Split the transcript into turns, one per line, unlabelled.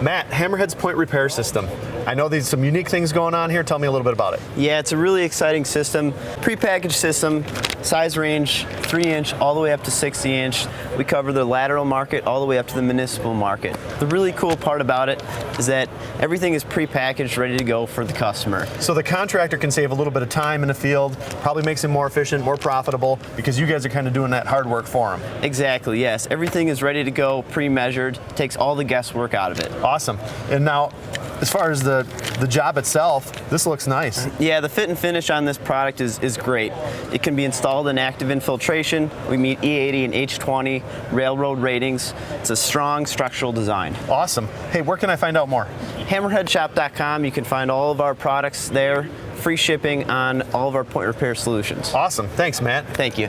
Matt, HammerHead's point repair system. I know there's some unique things going on here. Tell me a little bit about it.
Yeah, it's a really exciting system. Prepackaged system, size range 3-inch all the way up to 60-inch. We cover the lateral market all the way up to the municipal market. The really cool part about it is that everything is prepackaged, ready to go for the customer.
So the contractor can save a little bit of time in the field, probably makes him more efficient, more profitable, because you guys are kind of doing that hard work for him.
Exactly, yes. Everything is ready to go, pre-measured, takes all the guesswork out of it.
Awesome. And now, as far as the job itself, this looks nice.
Yeah, the fit and finish on this product is great. It can be installed in active infiltration. We meet E80 and H20 railroad ratings. It's a strong structural design.
Awesome. Hey, where can I find out more?
HammerHeadShop.com. You can find all of our products there. Free shipping on all of our point repair solutions.
Awesome. Thanks, Matt.
Thank you.